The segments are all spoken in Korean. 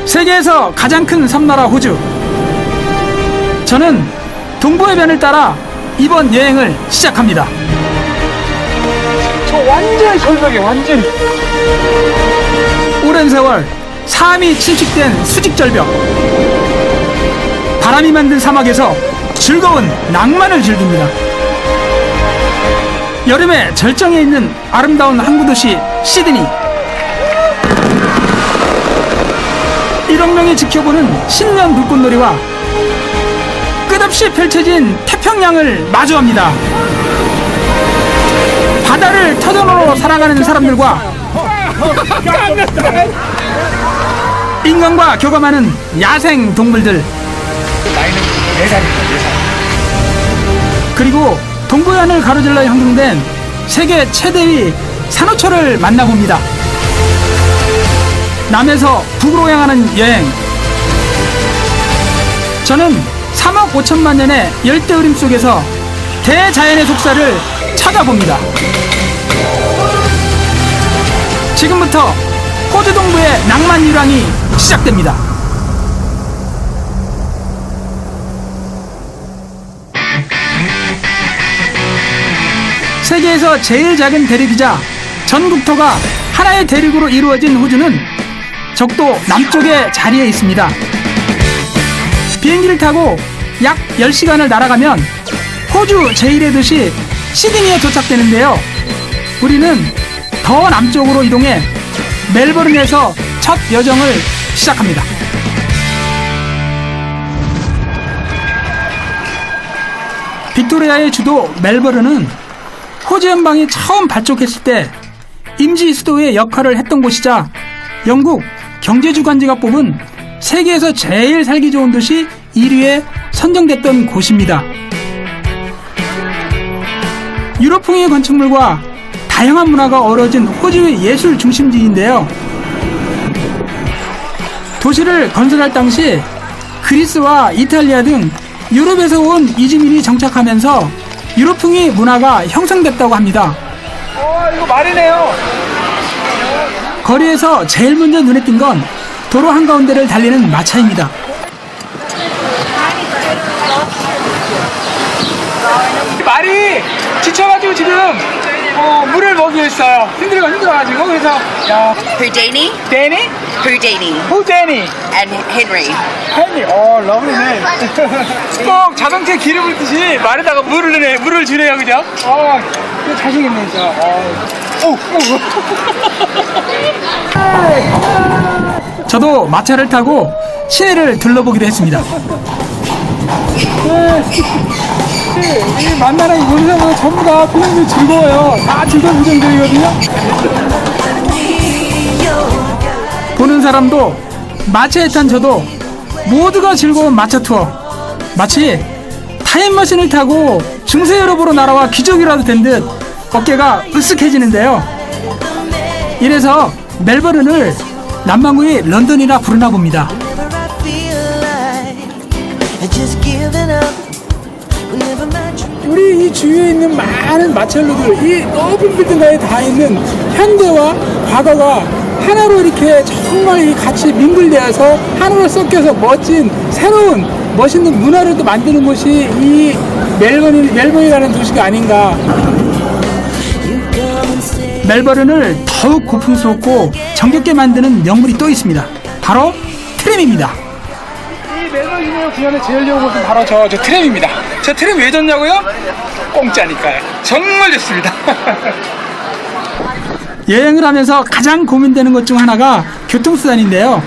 세계에서 가장 큰 섬나라 호주. 저는 동부해변을 따라 이번 여행을 시작합니다. 저 완전히 절벽이에요, 완전히. 오랜 세월 삶이 침식된 수직절벽. 바람이 만든 사막에서 즐거운 낭만을 즐깁니다. 여름의 절정에 있는 아름다운 항구 도시 시드니. 1억 명이 지켜보는 신년 불꽃놀이와 끝없이 펼쳐진 태평양을 마주합니다. 바다를 터전으로 살아가는 사람들과 인간과 교감하는 야생 동물들. 나이는 4살입니다, 4살. 그리고 동부해안을 가로질러 형성된 세계 최대의 산호초를 만나봅니다. 남에서 북으로 향하는 여행. 저는 3억 5천만 년의 열대우림 속에서 대자연의 속살을 찾아봅니다. 지금부터 호주 동부의 낭만 유랑이 시작됩니다. 세계에서 제일 작은 대륙이자 전 국토가 하나의 대륙으로 이루어진 호주는 적도 남쪽에 자리해 있습니다. 비행기를 타고 약 10시간을 날아가면 호주 제1의 도시 시드니에 도착되는데요. 우리는 더 남쪽으로 이동해 멜버른에서 첫 여정을 시작합니다. 빅토리아의 주도 멜버른은 호주 연방이 처음 발족했을 때 임시 수도의 역할을 했던 곳이자 영국 경제주간지가 뽑은 세계에서 제일 살기 좋은 도시 1위에 선정됐던 곳입니다. 유럽풍의 건축물과 다양한 문화가 어우러진 호주의 예술 중심지인데요. 도시를 건설할 당시 그리스와 이탈리아 등 유럽에서 온 이주민이 정착하면서 유럽풍의 문화가 형성됐다고 합니다. 이거 말이네요. 거리에서 제일 먼저 눈에 띈 건 도로 한가운데를 달리는 마차입니다. 말이 지쳐가지고 지금 물을 먹이고 있어요. 힘들어가지고. 그래서 야, Houdini, 데니? Houdini, 후 데니? and Henry. 헨리. 러블리네. 꼭 자동차에 기름을 붓듯이 말에다가 물을 주네요, 그죠? 잘생겼네, 진짜. 저도 마차를 타고 시내를 둘러보기로 했습니다. 이 만나는 모르는 전부 다 표현이 즐거워요. 다 즐거운 표정들이거든요. 보는 사람도 마차에 탄 저도 모두가 즐거운 마차 투어. 마치 타임머신을 타고 중세 유럽으로 날아와 귀족이라도 된 듯 어깨가 으쓱해지는데요. 이래서 멜버른을 남반구의 런던이라 부르나 봅니다. 우리 이 주위에 있는 많은 마찰로들, 이 높은 빌딩가에 다 있는 현대와 과거가 하나로 이렇게 정말 같이 민글대어서 하나로 섞여서 멋진 새로운 멋있는 문화를 또 만드는 곳이 이 멜버른이라는 도시가 아닌가. 멜버른을 더욱 고풍스럽고 정겹게 만드는 명물이 또 있습니다. 바로 트램입니다. 이 멜버른 주변에 제일 좋은 곳은 바로 저 트램입니다. 저 트램 왜 좋냐고요? 공짜니까요. 정말 좋습니다. 여행을 하면서 가장 고민되는 것 중 하나가 교통수단인데요.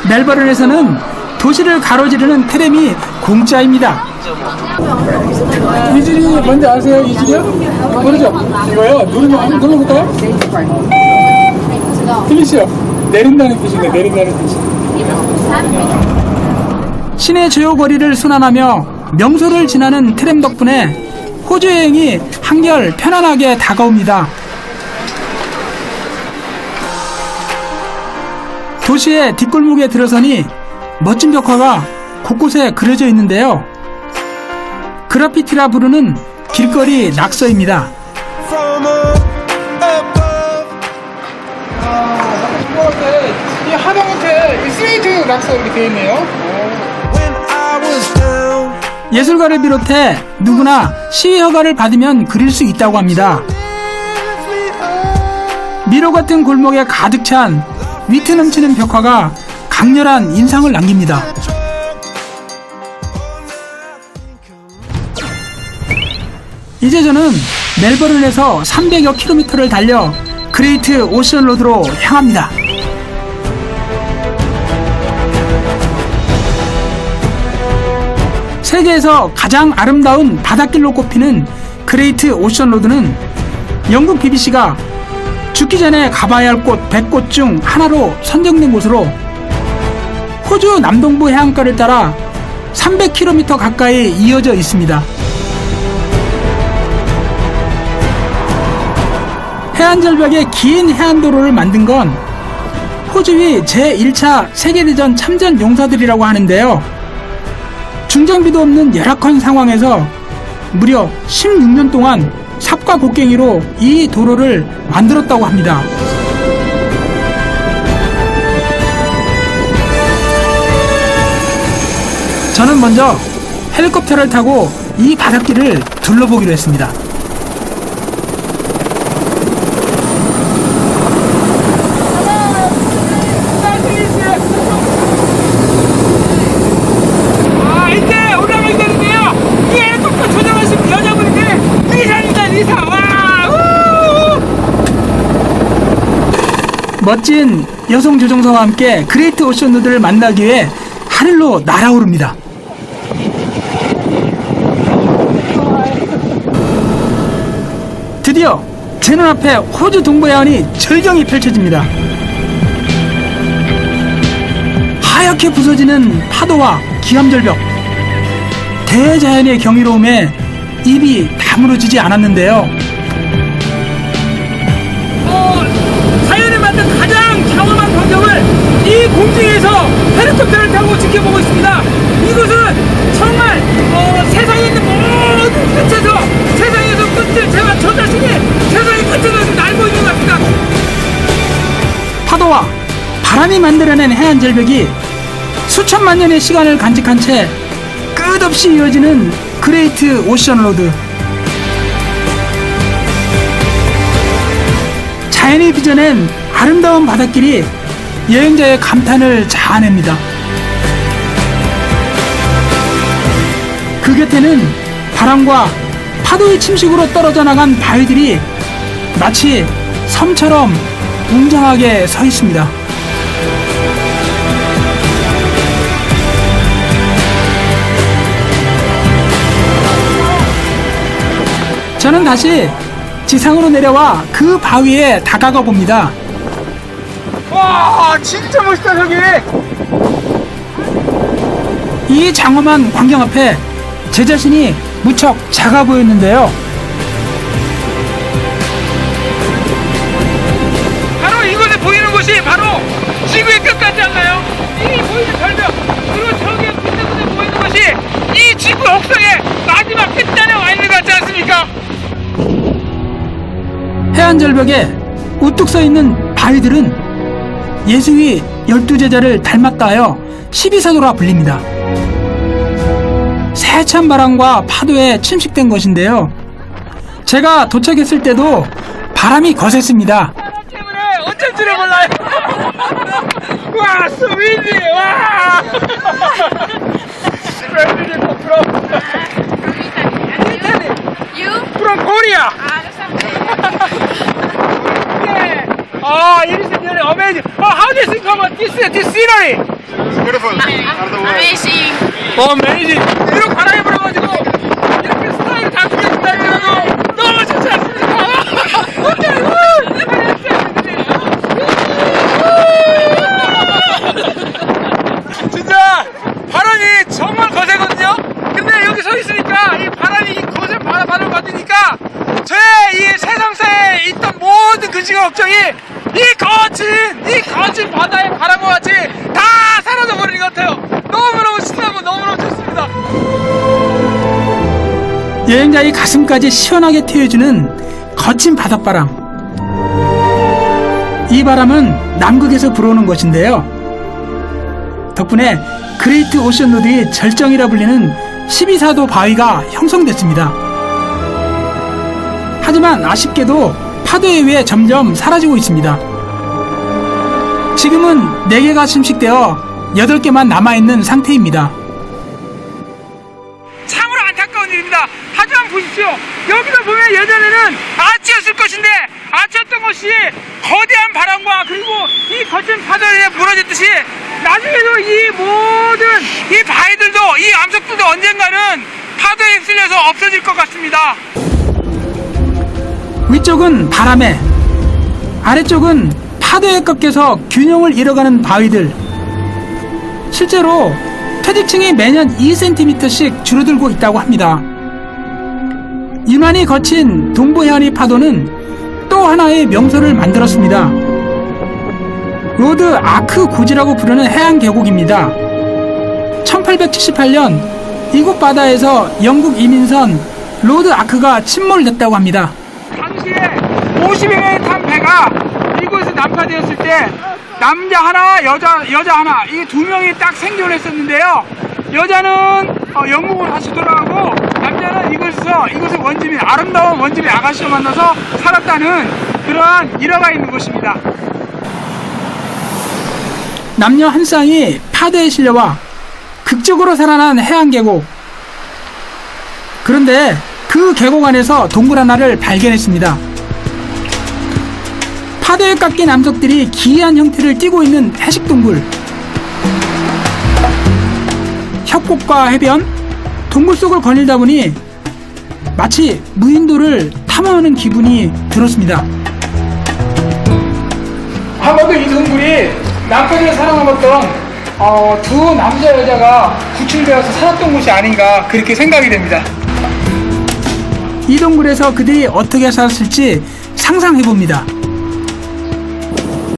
멜버른에서는 도시를 가로지르는 트램이 공짜입니다. 이 줄이 뭔지 아세요? 이 줄이요? 모르죠? 이거요? 누르면 한번 눌러볼까요? 들리시죠? 내린다는 뜻인데, 내린다는 뜻이. 시내 주요 거리를 순환하며 명소를 지나는 트램 덕분에 호주 여행이 한결 편안하게 다가옵니다. 도시의 뒷골목에 들어서니 멋진 벽화가 곳곳에 그려져 있는데요. 그래피티라 부르는 길거리 낙서입니다. 하다못해 스트레이트 낙서 이렇게 되어 있네요. 예술가를 비롯해 누구나 시위 허가를 받으면 그릴 수 있다고 합니다. 미로 같은 골목에 가득 찬 위트 넘치는 벽화가 강렬한 인상을 남깁니다. 이제 저는 멜버른에서 300여 킬로미터를 달려 그레이트 오션 로드로 향합니다. 세계에서 가장 아름다운 바닷길로 꼽히는 그레이트 오션 로드는 영국 BBC가 죽기 전에 가봐야 할 곳 100곳 중 하나로 선정된 곳으로 호주 남동부 해안가를 따라 300km 가까이 이어져 있습니다. 해안절벽에 긴 해안도로를 만든 건 호주의 제1차 세계대전 참전 용사들이라고 하는데요. 중장비도 없는 열악한 상황에서 무려 16년 동안 삽과 곡괭이로 이 도로를 만들었다고 합니다. 저는 먼저 헬리콥터를 타고 이 바닷길을 둘러보기로 했습니다. 이제 올라가게 되는데요. 이 헬리콥터 조종하신 여자분인데 리사입니다, 리사. 와, 우! 멋진 여성 조종사와 함께 그레이트 오션 로드를 만나기 위해 하늘로 날아오릅니다. 드디어 제 눈앞에 호주 동부해안이 절경이 펼쳐집니다. 하얗게 부서지는 파도와 기암절벽, 대자연의 경이로움에 입이 다물어지지 않았는데요. 자연이 만든 가장 장엄한 광경을 이 공중에서 헬리콥터를 타고 지켜보고 있습니다. 이곳은 정말 세상에 있는 모든 끝에서 세상에서 끝을 제가 저 자신이 세상의 끝에서 날고 있는 것 같습니다. 파도와 바람이 만들어낸 해안절벽이 수천만 년의 시간을 간직한 채 끝없이 이어지는 그레이트 오션 로드. 자연이 빚어낸 아름다운 바닷길이 여행자의 감탄을 자아냅니다. 그 곁에는 바람과 파도의 침식으로 떨어져 나간 바위들이 마치 섬처럼 웅장하게 서 있습니다. 저는 다시 지상으로 내려와 그 바위에 다가가 봅니다. 와, 진짜 멋있다 저기. 이 장엄한 광경 앞에 제 자신이 무척 작아 보였는데요. 바로 이곳에 보이는 곳이 바로 지구의 끝 같지 않나요? 이 보이는 절벽, 그리고 저기 끝에 보이는 것이 이 지구 억성의 마지막 끝단에 와 있는 것 같지 않습니까? 해안절벽에 우뚝 서 있는 바위들은 예수의 12제자를 닮았다 하여 12사도라 불립니다. 세찬 바람과 파도에 침식된 것인데요. 제가 도착했을 때도 바람이 거셌습니다. 때문에 어쩔 줄을 몰라요. 와, 스위디, 와. Where did you come from? Italy. You? From Korea. Yeah. Oh, it is really amazing. Oh, how do you think about this scenery? Beautiful. Amazing. Amazing. 이렇게 바람이 불어가지고 이렇게 스타일 잡히겠다 할지라도 너무 좋지 않습니까? 진짜 바람이 정말 거세거든요. 근데 여기 서 있으니까 이 바람이 이 거센 바람을 받으니까 제 이 세상사에 있던 모든 근심과 걱정이 이 거친 바다의 바람과 같이 다 사라져 버리는 것 같아요. 너무너무 신나고 너무너무 좋습니다. 여행자의 가슴까지 시원하게 튀어주는 거친 바닷바람. 이 바람은 남극에서 불어오는 것인데요. 덕분에 그레이트 오션 로드의 절정이라 불리는 12사도 바위가 형성됐습니다. 하지만 아쉽게도 파도에 의해 점점 사라지고 있습니다. 지금은 4개가 침식되어 8개만 남아있는 상태입니다. 참으로 안타까운 일입니다. 하지만 보십시오. 여기도 보면 예전에는 아치였을 것인데 아치였던 것이 거대한 바람과 그리고 이 거친 파도에 무너졌듯이 나중에도 이 모든 이 바위들도 이 암석들도 언젠가는 파도에 휩쓸려서 없어질 것 같습니다. 위쪽은 바람에, 아래쪽은 파도에 꺾여서 균형을 잃어가는 바위들. 실제로 퇴직층이 매년 2cm씩 줄어들고 있다고 합니다. 유난히 거친 동부해안의 파도는 또 하나의 명소를 만들었습니다. 로드 아크 고지라고 부르는 해안 계곡입니다. 1878년 이곳 바다에서 영국 이민선 로드 아크가 침몰됐다고 합니다. 당시에 50여 명이 탄 배가 이곳에서 난파되었을 때 남자 하나, 여자 하나, 이 2명이 딱 생존했었는데요. 여자는 영국으로 다시 돌아가고 남자는 이곳의 원주민, 아름다운 원주민 아가씨를 만나서 살았다는 그러한 일화가 있는 곳입니다. 남녀 한 쌍이 파도에 실려와 극적으로 살아난 해안 계곡. 그런데 그 계곡 안에서 동굴 하나를 발견했습니다. 파도에 깎인 암석들이 기이한 형태를 띠고 있는 해식 동굴. 협곡과 해변, 동굴 속을 거닐다 보니 마치 무인도를 탐험하는 기분이 들었습니다. 아마도 이 동굴이 남편을 사랑하던 두 남자 여자가 구출되어서 살았던 곳이 아닌가 그렇게 생각이 됩니다. 이 동굴에서 그들이 어떻게 살았을지 상상해봅니다.